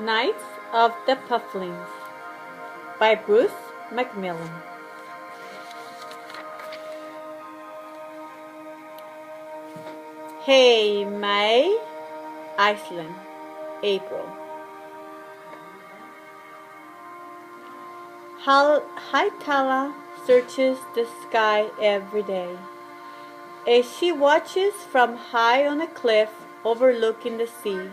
Knights of the Pufflings by Bruce Macmillan. Hey May, Iceland, April. Haitala searches the sky every day. As she watches from high on a cliff overlooking the sea,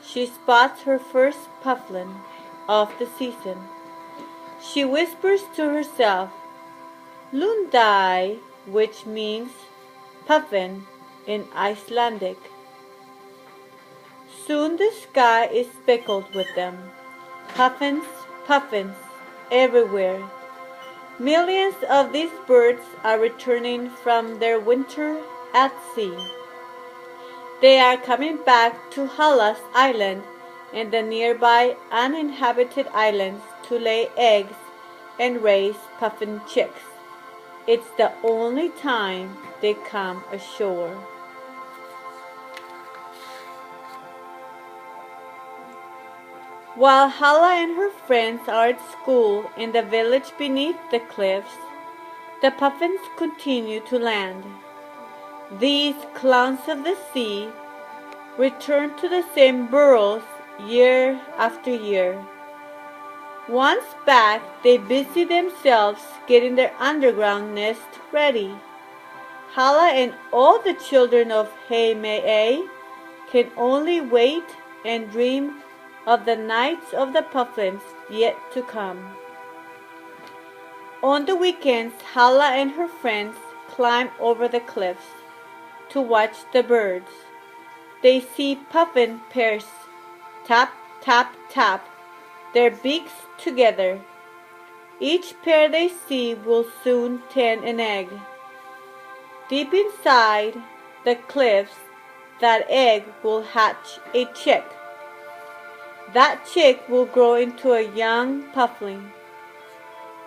she spots her first puffin of the season. She whispers to herself, Lundai, which means puffin in Icelandic. Soon the sky is speckled with them. Puffins, puffins, everywhere. Millions of these birds are returning from their winter at sea. They are coming back to Hallas Island and the nearby uninhabited islands to lay eggs and raise puffin chicks. It's the only time they come ashore. While Hala and her friends are at school in the village beneath the cliffs, the puffins continue to land. These clowns of the sea return to the same burrows year after year. Once back, they busy themselves getting their underground nest ready. Hala and all the children of Heimaey can only wait and dream of the nights of the puffins yet to come. On the weekends, Hala and her friends climb over the cliffs to watch the birds. They see puffin pairs tap, tap, tap, their beaks together. Each pair they see will soon tend an egg. Deep inside the cliffs, that egg will hatch a chick. That chick will grow into a young puffling.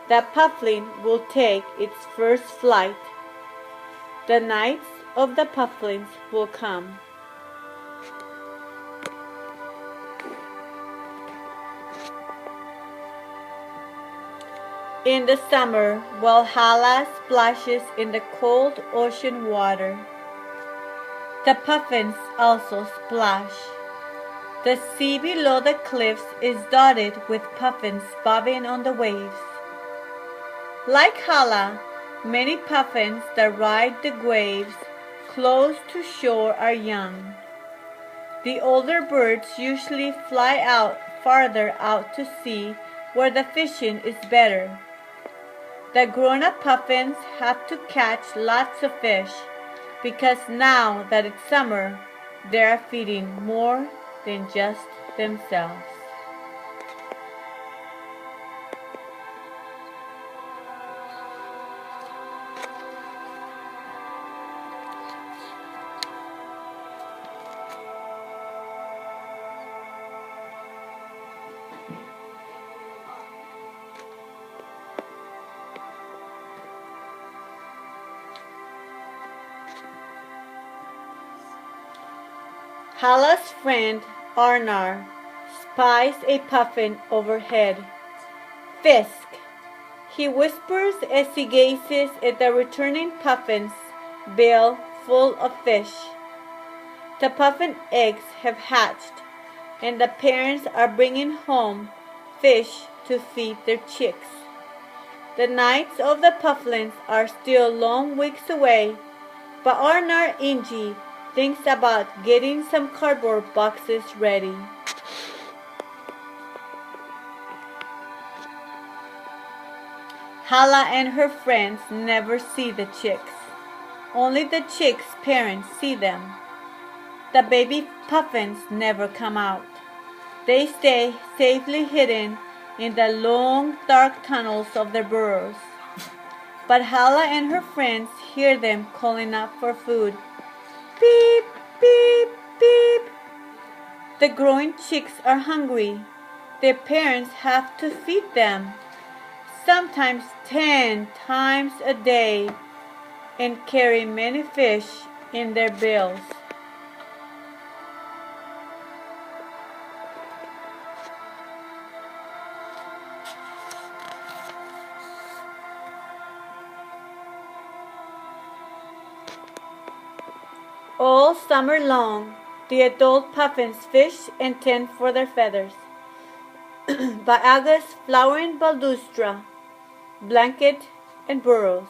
That puffling will take its first flight. The nights of the pufflings will come. In the summer, while Hala splashes in the cold ocean water, the puffins also splash. The sea below the cliffs is dotted with puffins bobbing on the waves. Like Hala, many puffins that ride the waves close to shore are young. The older birds usually fly out farther out to sea where the fishing is better. The grown-up puffins have to catch lots of fish because now that it's summer, they are feeding more than just themselves. Hala's friend Arnar spies a puffin overhead. Fisk, he whispers as he gazes at the returning puffin's bill full of fish. The puffin eggs have hatched, and the parents are bringing home fish to feed their chicks. The nights of the pufflings are still long weeks away, but Arnar Ingi thinks about getting some cardboard boxes ready. Hala and her friends never see the chicks. Only the chicks' parents see them. The baby puffins never come out. They stay safely hidden in the long, dark tunnels of their burrows. But Hala and her friends hear them calling out for food. Beep, beep, beep. The growing chicks are hungry. Their parents have to feed them, sometimes 10 times a day, and carry many fish in their bills. All summer long, the adult puffins fish and tend for their feathers. By August, flowering baldustra blanket and burrows.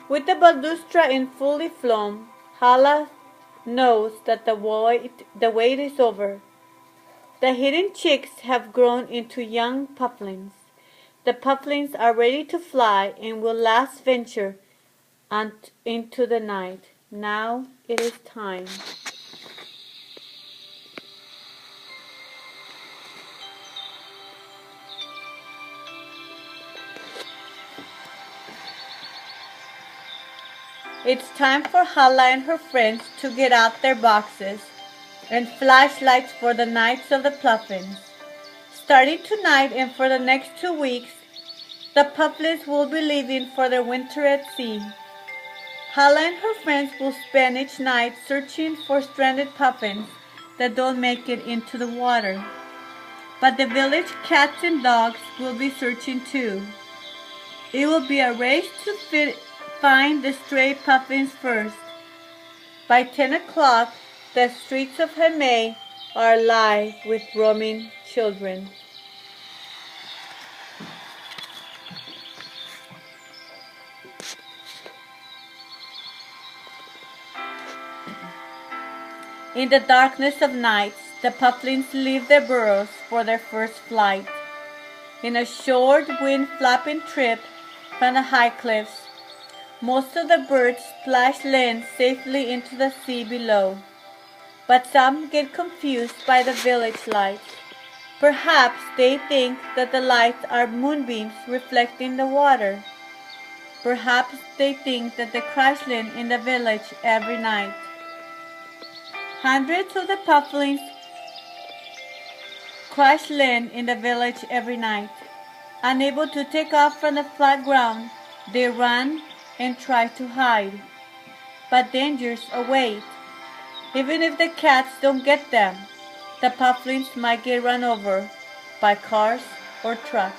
With the baldustra in fully flown, Hala knows that the wait is over. The hidden chicks have grown into young pufflings. The pufflings are ready to fly and will last venture into the night. Now it is time. It's time for Hala and her friends to get out their boxes and flashlights for the nights of the puffins. Starting tonight and for the next 2 weeks, the puffins will be leaving for their winter at sea. Hala and her friends will spend each night searching for stranded puffins that don't make it into the water. But the village cats and dogs will be searching too. It will be a race to find the stray puffins first. By 10 o'clock, the streets of Heme are alive with roaming children. In the darkness of night, the puffins leave their burrows for their first flight. In a short wind-flapping trip from the high cliffs, most of the birds splash land safely into the sea below. But some get confused by the village lights. Perhaps they think that the lights are moonbeams reflecting the water. Perhaps they think that they crash land in the village every night. Hundreds of the pufflings crash land in the village every night. Unable to take off from the flat ground, they run and try to hide. But dangers await. Even if the cats don't get them, the pufflings might get run over by cars or trucks.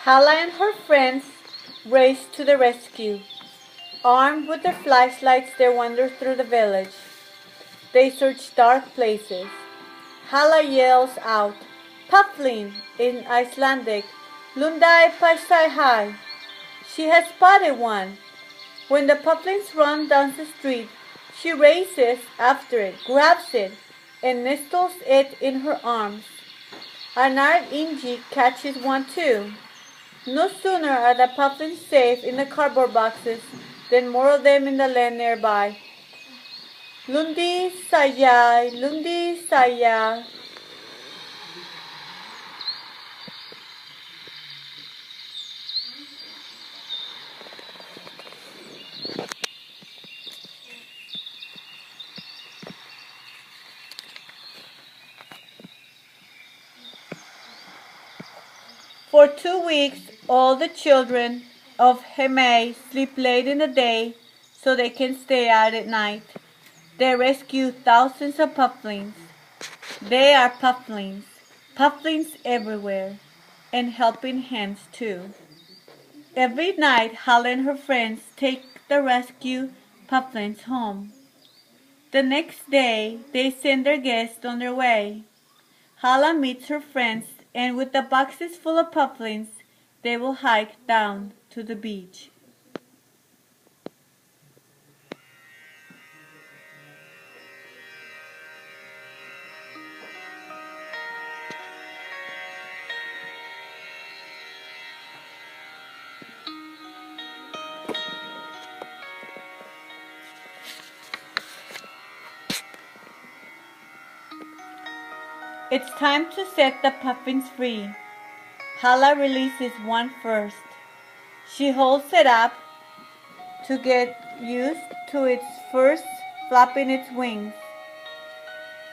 Hala and her friends race to the rescue. Armed with their flashlights, they wander through the village. They search dark places. Hala yells out, "Puffling!" in Icelandic, "Lundai paisai hai!" She has spotted one. When the pufflings run down the street, she races after it, grabs it, and nestles it in her arms. Anar Inji catches one too. No sooner are the puffins safe in the cardboard boxes than more of them in the land nearby. Lundi saya, Lundi saya. For 2 weeks, all the children of Heme sleep late in the day so they can stay out at night. They rescue thousands of pufflings. They are pufflings, pufflings everywhere, and helping hands too. Every night, Hala and her friends take the rescue pufflings home. The next day, they send their guests on their way. Hala meets her friends, and with the boxes full of pufflings, they will hike down to the beach. It's time to set the puffins free. Hala releases one first. She holds it up to get used to its first flapping its wings.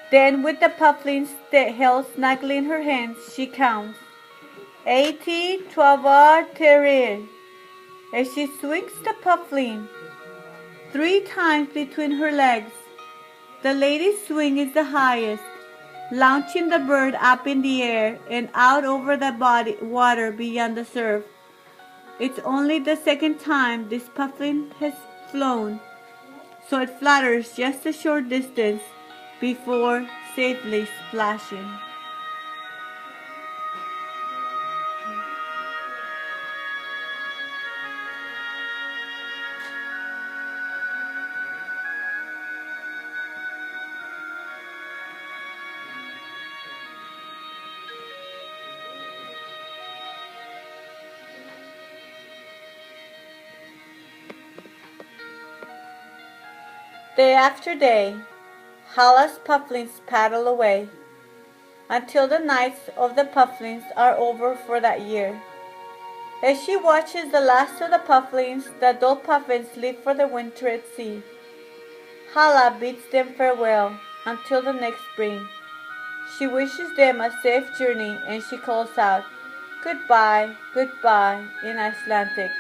Then with the pufflings held snugly in her hands, she counts. 80 12 terir. as she swings the puffling 3 times between her legs. The lady's swing is the highest, launching the bird up in the air and out over the water beyond the surf. It's only the second time this puffin has flown, so it flutters just a short distance before safely splashing. Day after day, Hala's pufflings paddle away, until the nights of the pufflings are over for that year. As she watches the last of the pufflings, the adult puffins leave for the winter at sea. Hala bids them farewell until the next spring. She wishes them a safe journey and she calls out, "Goodbye, goodbye" in Icelandic.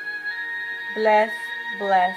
Bless, bless.